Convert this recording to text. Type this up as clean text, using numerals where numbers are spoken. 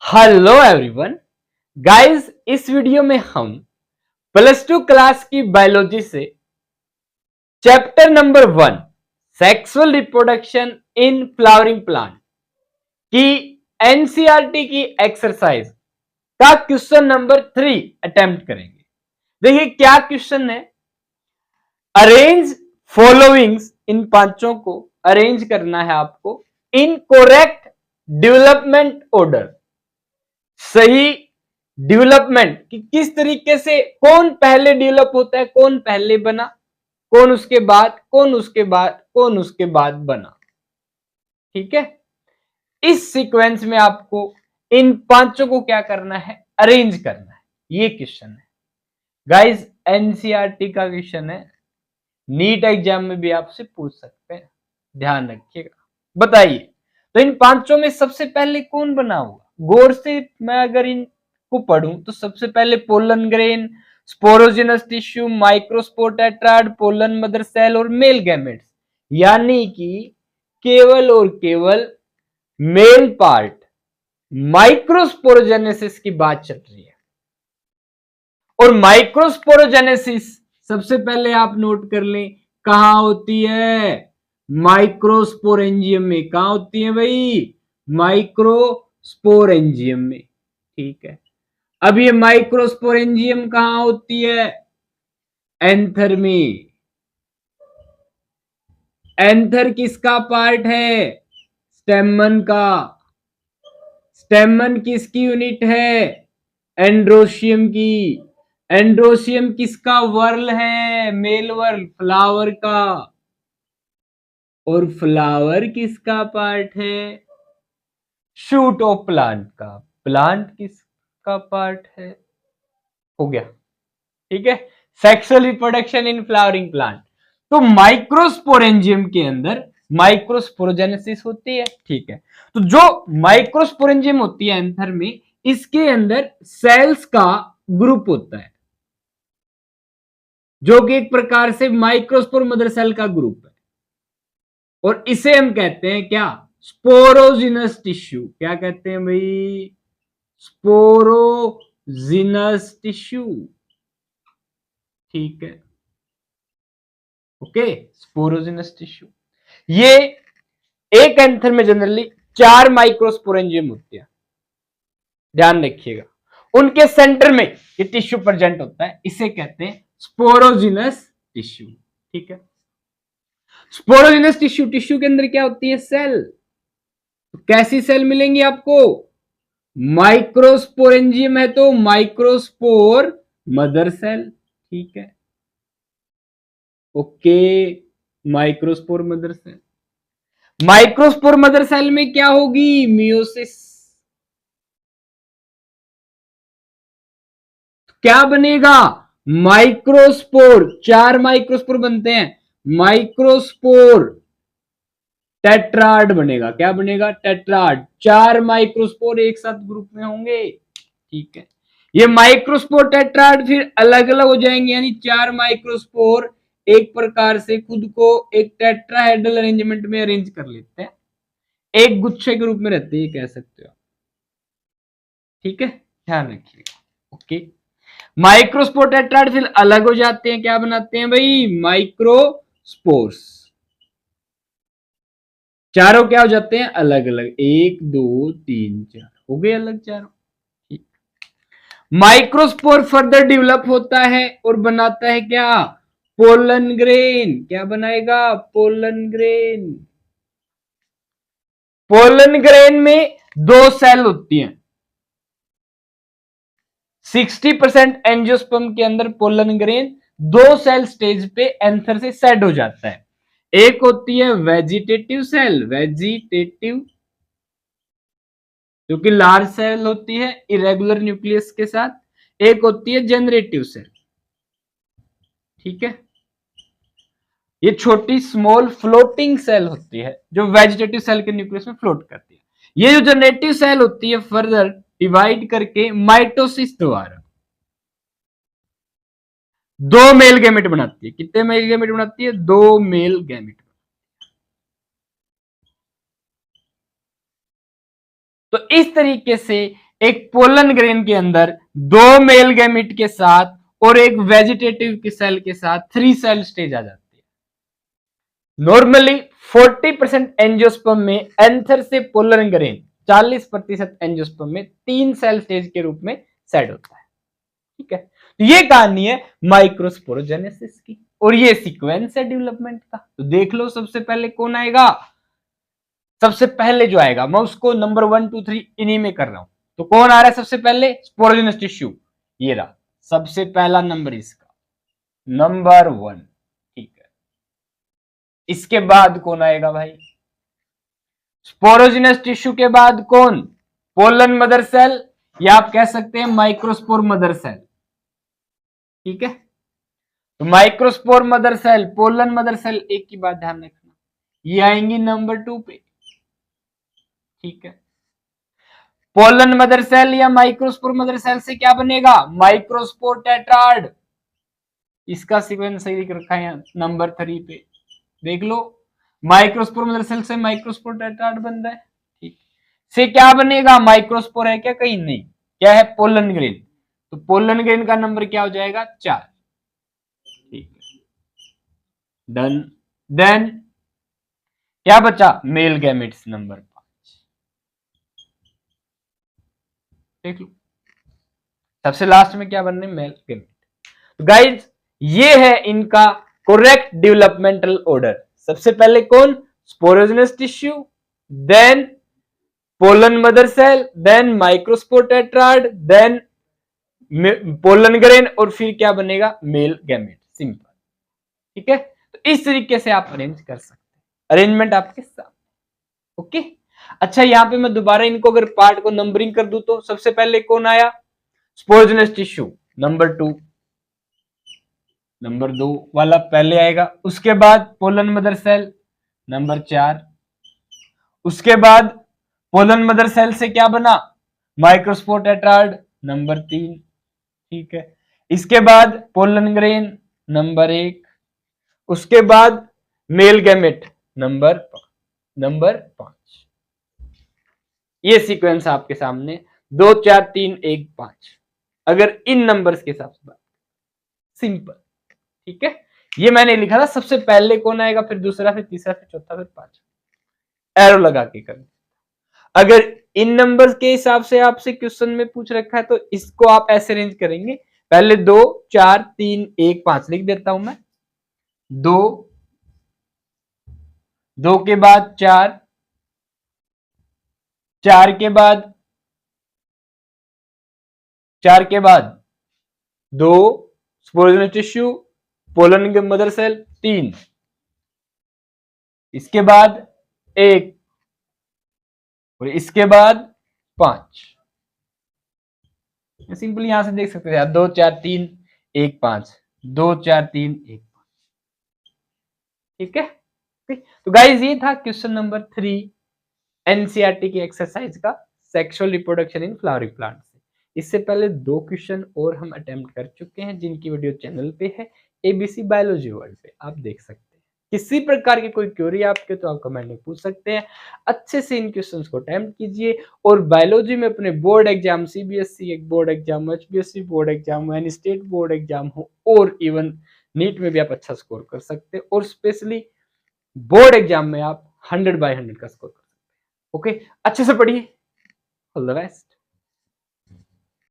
Hello everyone guys, इस video में हम +2 क्लास की बायोलॉजी से chapter number 1 sexual reproduction in flowering plant की एनसीईआरटी की एक्सरसाइज का क्वेश्चन नंबर 3 अटेम्प्ट करेंगे। देखिए क्या क्वेश्चन है। अरेंज फॉलोइंग्स, इन पांचों को अरेंज करना है आपको इन करेक्ट डेवलपमेंट ऑर्डर। सही डेवलपमेंट कि किस तरीके से कौन पहले डेवलप होता है, कौन पहले बना, कौन उसके बाद, कौन उसके बाद, कौन उसके बाद बना। ठीक है, इस सीक्वेंस में आपको इन पांचों को क्या करना है, अरेंज करना है। ये क्वेश्चन है गाइस, एनसीईआरटी का क्वेश्चन है, नीट एग्जाम में भी आपसे पूछ सकते हैं, ध्यान रखिएगा। बताइए तो इन पांचों में सबसे पहले कौन बना होगा। गौर से मैं अगर इनको पढ़ूं तो सबसे पहले pollen grain, sporogenous tissue, microspore tetrad, pollen mother cell और मेल गैमेट्स, यानी कि केवल और केवल मेल पार्ट माइक्रोस्पोरोजेनेसिस की बात चल रही है। और माइक्रोस्पोरोजेनेसिस सबसे पहले आप नोट कर लें कहां होती है, माइक्रोस्पोरेंजियम में। कहां होती है भाई, माइक्रोस्पोरेंजियम में। ठीक है, अब ये माइक्रोस्पोरेंजियम कहां होती है, एंथर में। एंथर किसका पार्ट है, स्टेमन का। स्टेमन किसकी यूनिट है, एंड्रोशियम की। एंड्रोशियम किसका वर्ल है, मेल वर्ल, फ्लावर का। और फ्लावर किसका पार्ट है, शूट ऑफ प्लांट का। प्लांट किसका पार्ट है, हो गया। ठीक है, sexual reproduction in flowering plant. तो माइक्रोस्पोरेंजियम के अंदर माइक्रोस्पोरोजेनेसिस होती है। ठीक है, तो जो माइक्रोस्पोरेंजियम होती है एंथर में, इसके अंदर सेल्स का ग्रुप होता है जो कि एक प्रकार से माइक्रोस्पोर मदर सेल का ग्रुप है। और इसे हम कहते हैं क्या, स्पोरोजिनस टिश्यू। क्या कहते हैं भाई, स्पोरोजिनस टिश्यू। ठीक है, ओके, स्पोरोजिनस टिश्यू। ये एक एंथर में जनरली 4 माइक्रोस्पोरेंजियम होते हैं, ध्यान रखिएगा। उनके सेंटर में ये टिश्यू प्रेजेंट होता है, इसे कहते हैं स्पोरोजिनस टिश्यू। ठीक है, स्पोरोजिनस टिश्यू, टिश्यू के अंदर क्या होती है, सेल। तो कैसी सेल मिलेंगी आपको, माइक्रोस्पोरेंजियम है तो माइक्रोस्पोर मदर सेल। ठीक है, okay, microspore mother cell. Microspore mother cell में क्या होगी, मियोसिस। क्या बनेगा, माइक्रोस्पोर। 4 माइक्रोस्पोर बनते हैं, माइक्रोस्पोर टेट्राड बनेगा। क्या बनेगा, टेट्राड। 4 माइक्रोस्पोर एक साथ ग्रुप में होंगे। ठीक है, ये माइक्रोस्पोर टेट्राड फिर अलग अलग हो जाएंगे, यानी 4 माइक्रोस्पोर एक प्रकार से खुद को एक टेट्राहेड्रल अरेंजमेंट में अरेंज कर लेते हैं, एक गुच्छे के रूप में रहते हैं, कह सकते हो। ठीक है, ध्यान रखिएगा। ओके, माइक्रोस्पोर टेट्राड फिर अलग हो जाते हैं, क्या बनाते हैं भाई, माइक्रोस्पोर्स। चारों क्या हो जाते हैं, अलग अलग, 1 2 3 4 हो गए अलग चारों। ठीक, माइक्रोस्पोर फर्दर डेवलप होता है और बनाता है क्या, पोलन ग्रेन। क्या बनाएगा, पोलन ग्रेन। पोलन ग्रेन में 2 सेल होती हैं। 60% एंजियोस्पर्म के अंदर पोलन ग्रेन 2 सेल स्टेज पे एंथर से सेड हो जाता है। एक होती है वेजिटेटिव सेल, वेजिटेटिव, जो कि लार्ज सेल होती है इरेगुलर न्यूक्लियस के साथ। एक होती है जनरेटिव सेल। ठीक है, ये छोटी स्मॉल फ्लोटिंग सेल होती है जो वेजिटेटिव सेल के न्यूक्लियस में फ्लोट करती है। ये जो जनरेटिव सेल होती है फर्दर डिवाइड करके माइटोसिस द्वारा 2 मेल गैमेट बनाती है। कितने मेल गैमेट बनाती है, 2 मेल गैमेट। तो इस तरीके से एक पोलन ग्रेन के अंदर दो मेल गैमेट के साथ और एक वेजिटेटिव की सेल के साथ 3 सेल स्टेज आ जाती है। नॉर्मली 40% एंजियोस्पर्म में एंथर से पोलन ग्रेन, 40% एंजियोस्पर्म में 3 सेल स्टेज के रूप में सेट होता है। ठीक है, तो ये कहानी है माइक्रोस्पोरोजेनेसिस की और ये सीक्वेंस है डेवलपमेंट का। तो देख लो सबसे पहले कौन आएगा। सबसे पहले जो आएगा, मैं उसको नंबर 1 2 3 इन्हीं में कर रहा हूं। तो कौन आ रहा है सबसे पहले? स्पोरोजेनस टिश्यू, ये रहा सबसे पहला नंबर इसका, नंबर 1। ठीक है, इसके बाद कौन आएगा भाई? स्पोरोजेनस टिश्यू के बाद कौन? पोलन मदर सेल, या आप कह सकते हैं माइक्रोस्पोर मदर सेल। ठीक है, तो microspore mother cell, pollen mother cell, एक की बात ध्यान रखना, ये आएंगी नंबर 2 पे। ठीक है, पोलन मदर सेल या माइक्रोस्पोर मदर सेल से क्या बनेगा? Microspore tetrad. इसका सीक्वेंस सही लिख रखा है यहां नंबर 3 पे, देख लो। माइक्रोस्पोर मदर सेल से माइक्रोस्पोर टेट्राड बन रहा है। ठीक, से क्या बनेगा? माइक्रोस्पोर है क्या? कहीं नहीं, क्या है? Pollen grain. तो पोलन ग्रेन का नंबर क्या हो जाएगा? 4। ठीक है, डन। देन क्या बचा? Male gametes number 5। देख लो सबसे लास्ट में क्या बनने? Male gamete. तो गाइज ये है इनका करेक्ट डेवलपमेंटल ऑर्डर। सबसे पहले कौन? Sporogenous tissue, then pollen mother cell, then microspore tetrad, then pollen grain, और फिर क्या बनेगा? Male gamete. सिंपल। ठीक है, तो इस तरीके से आप अरेंज कर सकते हैं, अरेंजमेंट आपके साथ। ओके, अच्छा यहां पे मैं दोबारा इनको अगर पार्ट को नंबरिंग कर दूं तो सबसे पहले कौन आया? स्पोरोजेनस टिश्यू नंबर 2, नंबर 2 वाला पहले आएगा। उसके बाद पोलन मदर सेल नंबर 4। उसके बाद पोलन मदर सेल से क्या बना? Microspore tetrad number 3। ठीक है, इसके बाद पोलन ग्रेन नंबर 1। उसके बाद मेल गैमेट नंबर 5। ये सीक्वेंस आपके सामने 2 4 3 1 5, अगर इन नंबर्स के हिसाब से बात, सिंपल। ठीक है, ये मैंने लिखा था सबसे पहले कौन आएगा, फिर दूसरा, फिर तीसरा, फिर चौथा, फिर पांचवा, एरो लगा के कर। अगर इन नंबर्स के हिसाब से आपसे क्वेश्चन में पूछ रखा है तो इसको आप ऐसे अरेंज करेंगे, पहले 2 4 3 1 5 लिख देता हूं मैं। 2 2 के बाद 4, 4 के बाद 2 sporogenous tissue, pollen mother cell 3, इसके बाद 1, और इसके बाद 5। सिंपल यहां से देख सकते हैं 2 4 3 1 5, 2 4 3 1 5। ठीक है, तो गाइज ये था क्वेश्चन नंबर 3 एनसीईआरटी की एक्सरसाइज का, sexual reproduction in flowering plant से। इससे पहले 2 क्वेश्चन और हम अटेम्प्ट कर चुके हैं, जिनकी वीडियो चैनल पे है, एबीसी बायोलॉजी वर्ल्ड पे, आप देख सकते हैं। किसी प्रकार की कोई क्वेरी आपके तो आप कमेंट में पूछ सकते हैं। अच्छे से इन क्वेश्चंस को अटेम्प्ट कीजिए और बायोलॉजी में अपने बोर्ड एग्जाम, सीबीएसई एक board exam, HBSC board exam, any state board exam हो, और इवन नीट में भी आप अच्छा स्कोर कर सकते हैं, और स्पेशली बोर्ड एग्जाम में आप 100/100 का स्कोर कर सकते हैं। ओके, अच्छे से पढ़िए। All the best.